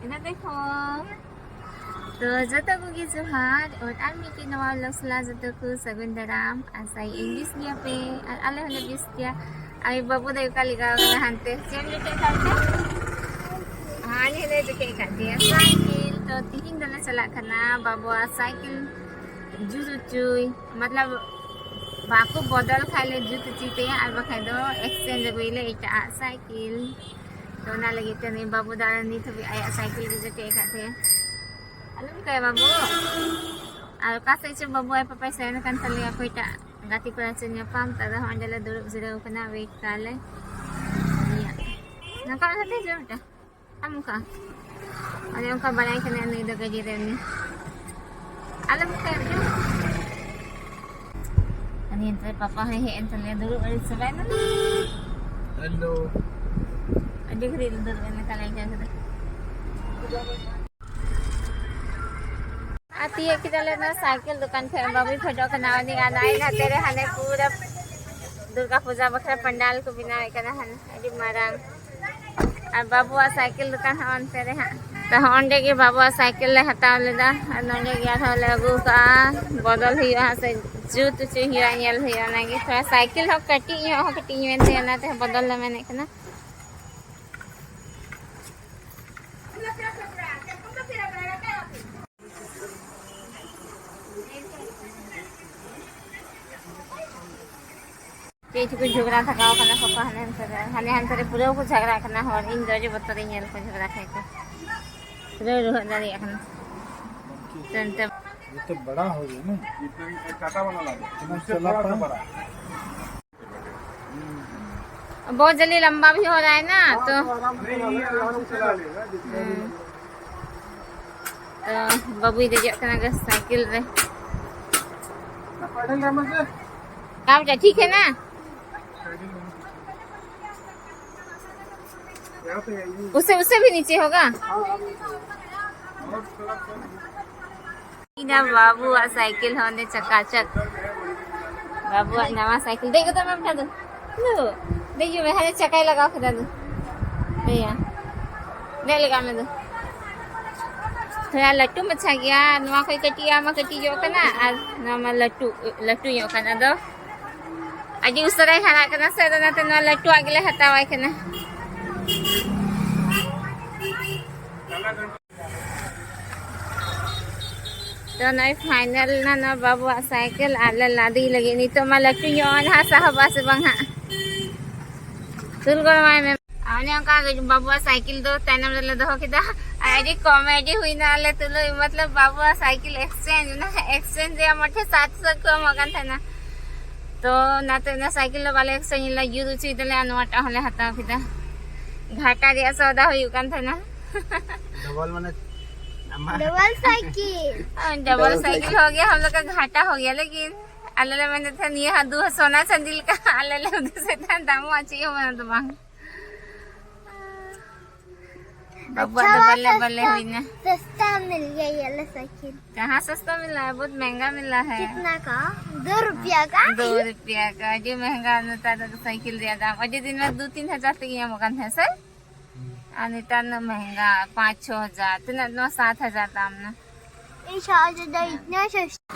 इधर देखो तो जतो को Johan और आर्मी के नवा लसला जतो को सगुन दाराम asai English dia pe ale hole bis dia ai babu dai kali ga hante chen lite karte ani le deke karte cycle तो तीन दला चला करना बाबू साइकिल जुत चुई मतलब बाको बदल खाले जुत चीते और बखाय दो एक्सचेंज गइले इटा साइकिल तो ना लगे तने बाबू दारा नी थबी आया साइकिल के जटे खाते अलम काय बाबू और कासे च बाबू ay papay ना kan tali ako ita gati ko sa nya pam tada handala duruk zira ko na wait kale niya nakala sa te jota amuka ada yung kabalay ka na ano yung dagajiran niya alam mo kayo dyan ano yun tayo papahihiin tayo dulu ulit sa bayan hello ada ko dito dulu na kalay ka sa आती है कि चले ना cycle दुकान पे बाबू photo का नाम नहीं आना है ना तेरे हने पूरा दुर्गा पूजा बखरा पंडाल को बिना करना है अभी मारांग और बाबू साइकिल दुकान हन तेरे हाँ तो होंडे के बाबू साइकिल ले हटाव लेदा और नोंडे गया था लगू का बदल ही वहाँ से जूत चाहिए यल ही ना कि थोड़ा साइकिल हो कटी में थे ना तो बदल ले मैंने कहना कुछ झगड़ा था गाँव खाना पापा हने हने पूरा को झगड़ा करना और इन दर्जे बतर इन को झगड़ा खाए को पूरा रोह दारी खाना तंत ये तो बड़ा हो गया ना इतना काटा वाला लगा उससे बड़ा बड़ा बहुत जल्दी लंबा भी हो रहा है ना तो बाबू इधर जाकर साइकिल रे क्या बेटा ठीक है ना उससे भी नीचे होगा बाबू साइकिल होने चकाचक बाबू नवा साइकिल देखो तो मैं बैठा दू देखिए मैं हरे चकाई लगा खुदा दू भैया दे लगा मैं दू थोड़ा लट्टू मचा गया नवा कोई कटिया में कटी जो करना आज नवा लट्टू यो करना दो आज उस तरह खाना करना से तो ना तो नवा लट्टू आगे हटावा करना तो नहीं फाइनल ना बाबू साइकिल आले लादी लगी नहीं तो मैं लट्टू यो ना साहब से बंगा तुल को माय में आने का बाबू साइकिल दो तैनम ले दो किदा आईडी कॉमेडी हुई ना ले तुलो मतलब बाबू साइकिल एक्सचेंज ना एक्सचेंज या मठे 700 को मगन था ना तो ना तो ना साइकिल वाले एक्सचेंज ला यूज ची दले अनवाटा हले हता किदा घाटा दिया सौदा हुई कान था ना डबल माने डबल साइकिल हो गया हम लोग का घाटा हो गया लेकिन अल्लाह मैंने था नहीं हाँ दो सोना चंदिल का अल्लाह उधर से था दाम अच्छी हो मैंने तो मांग बाबू तो बल्ले बल्ले हुई ना सस्ता मिल गया ये वाला साइकिल कहाँ सस्ता मिला है बहुत महंगा मिला है कितना का 2 रुपया का 2 रुपया का जो महंगा था तो साइकिल दिया दाम अजय दिन में 2-3 हजार तक ये मकान है सर अनिता न महंगा 5-6 हजार तो ना 7 हजार दाम ना इतना सस्ता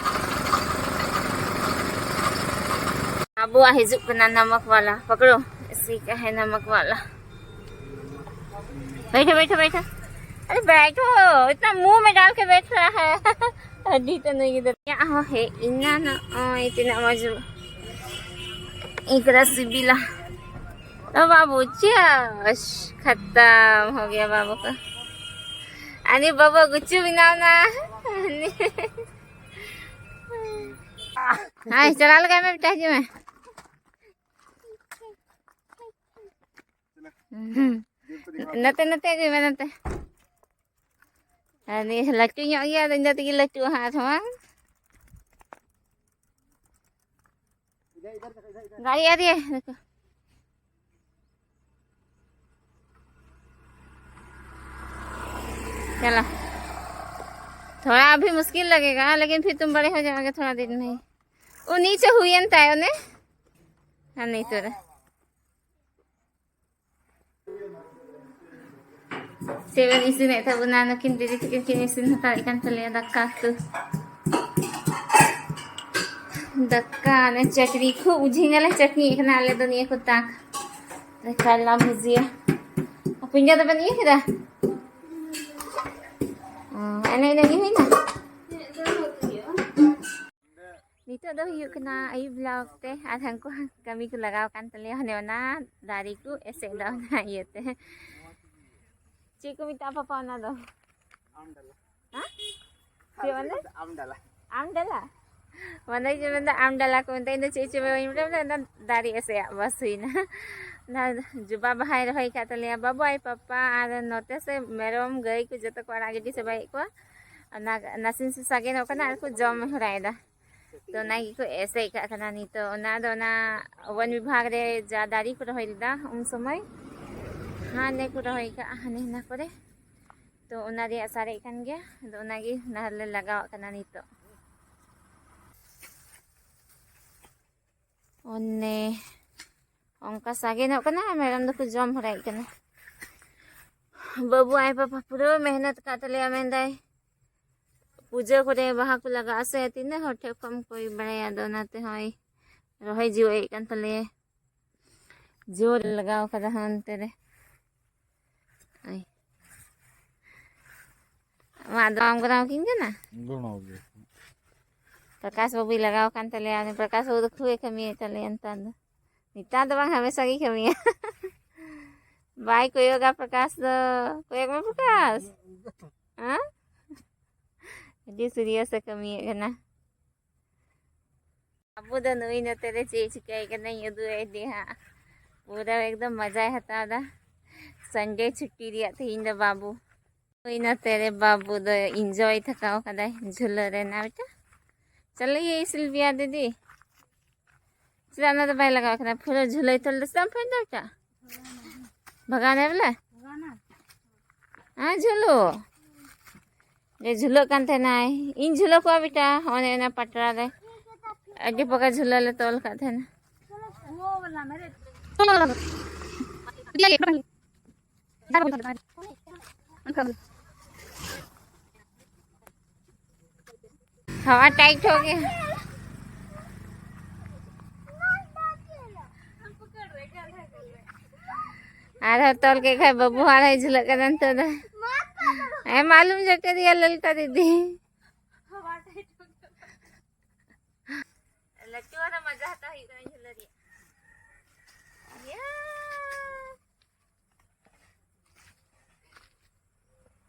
बाबू हिजुक कना नमक वाला पकड़ो इसी का है नमक वाला बैठो बैठो बैठो अरे बैठो इतना मुंह में डाल के बैठ रहा है हड्डी तो नहीं इधर क्या है इन्ना ना इतना मजू एक रस्सी बिला तो बाबू चश खत्म हो गया बाबू का अरे बाबू गुच्चू बिनाव ना हाँ चला लगा मैं बेटा जी मैं नते नते गई मैं नते अरे लट्टू ᱧᱚᱜ गया तो इधर तक लट्टू हाथ में गाड़ी आ रही है देखो चलो थोड़ा अभी मुश्किल लगेगा लेकिन फिर तुम बड़े हो जाओगे थोड़ा दिन में वो नीचे हुई न तायो ने हाँ नहीं तो Seven isin ito bunan kin didi kin isin hata ikan tali dakka tu. Dakka na chutney ko ujhinga la chutney ikna ale do niya ko tak. Dakala bhujia. Punya dapat niya kira. Ano na niya na. Nito do hiyo kena ayu vlog te adhang ko kami ko lagaw kan tali hane na dari ko ese daw na yete. Chico minta apa pa na do? Amdala. Ha? Siya mana? Amdala. Amdala. Mana je benda amdala ko minta ina chichi ba imra na dari ese bas hui na. Na juba bahai rahai ka taliya babu ai papa ar note se merom gai ko jata ko age di se bai ko na nasin se sage no kana ko jom hurai da. तो ना को ऐसे का खाना नहीं तो ना दो ना वन विभाग रे जादारी को रही दा उन समय हाँ ने को रही का हाने ना करे तो उना रे सारे कान गया तो उना गी नहले लगाव खाना नहीं तो ओने उनका सागे न कना मैडम दो को जम हराई कना बाबू आए पापा पूरा मेहनत काटले आमेंदाई पूजा करे बाहा को लगा से तीन हटे कम कोई बड़े याद नाते हई रहे जीव एकन तले जोर लगाओ कदा हन तेरे आई मादम कराओ किंगे ना गुणोगे प्रकाश बाबू लगाओ कान तले आने प्रकाश बाबू खुए कमी तले अंतन निता तो बांग हमेशा की कमी बाई कोई होगा प्रकाश दो कोई में प्रकाश हाँ di serius kami kana abu da noi na tere चीज kai kana यदु ऐडी हा पूरा एकदम मजा हता दा संडे छुट्टी रिया थीन दा बाबू कोई ना तेरे बाबू द एंजॉय थकाओ कदा झूला रे ना बेटा चल ये सिल्विया दीदी चला तो भाई लगा कना पूरा झूला तो लसम फेंक दटा भगाने वाला हां झूलो ये झूलो कान थे ना इन झूलो को बेटा ओने ना पटरा दे अड्डी पका झूला ले तोल का थे ना वो वाला मेरे हवा टाइट हो गया आधा तोल के खाए बबू आ रहा झूला का तो है मालूम जो कर दिया ललका दीदी लट्टू वाला मजा आता है इतना झूला दिया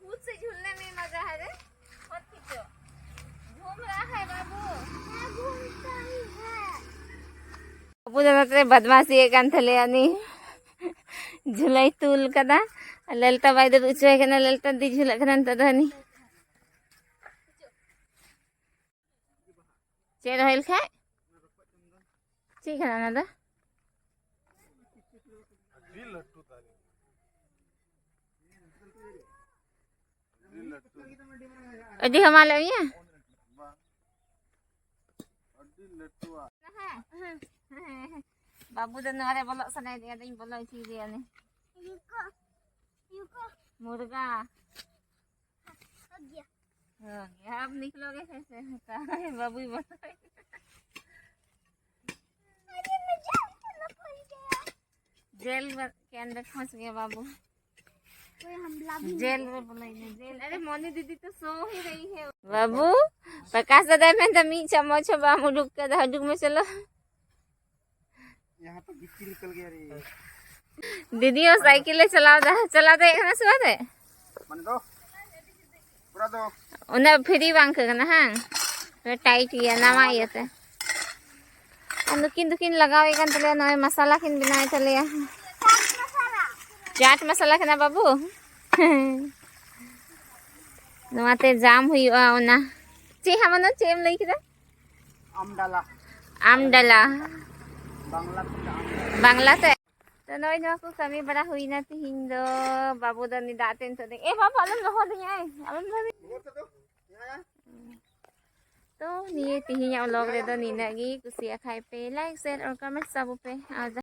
खुद से झूलने में मजा है रे बहुत खींचो घूम रहा है बाबू घूमता ही है बाबू जना तेरे बदमाशी एक अंथले यानी झुलाई तूल कदा ललता बाई दे उचवे कना ललता दी झुला कना तदनी चेर होइल खाए ठीक है ना दा अडी हमाले ये बाबू द नरे बोलो सनाई दिया दिन बोलो थी दिया ने युको मुर्गा हो गया अब निकलोगे कैसे कहाँ है बाबू बोलो अरे मैं जेल में फंस गया जेल के अंदर फंस गया बाबू कोई हमला भी जेल में बोलेंगे जेल अरे मोनी दीदी तो सो ही रही है बाबू प्रकाश दादा में तो मी चम्मच बाबू डुक के हडुक में चलो यहाँ तो गिट्टी निकल गया रे दीदी और साइकिल चलाओ दे एक ना सुबह दे मन दो पूरा दो उन्हें फ्री बांक करना हाँ तो टाइट किया नामा ये थे दुकिन लगाओ एक अंतले नए मसाला किन बनाए चले चाट मसाला के ना बाबू नवाते जाम हुई ना ची हमनो चेम लई किदा आमडाला आमडला बांग्ला बांग्ला ते तो नई न को कमी बड़ा हुई ना तिहिन दो बाबू द नि दातेन तो दे ए बाबू अलम रहो दे अलम भाभी तो निये तिहिन लोग रे दो निनागी कुसिया खाए पे लाइक शेयर और कमेंट सब पे आ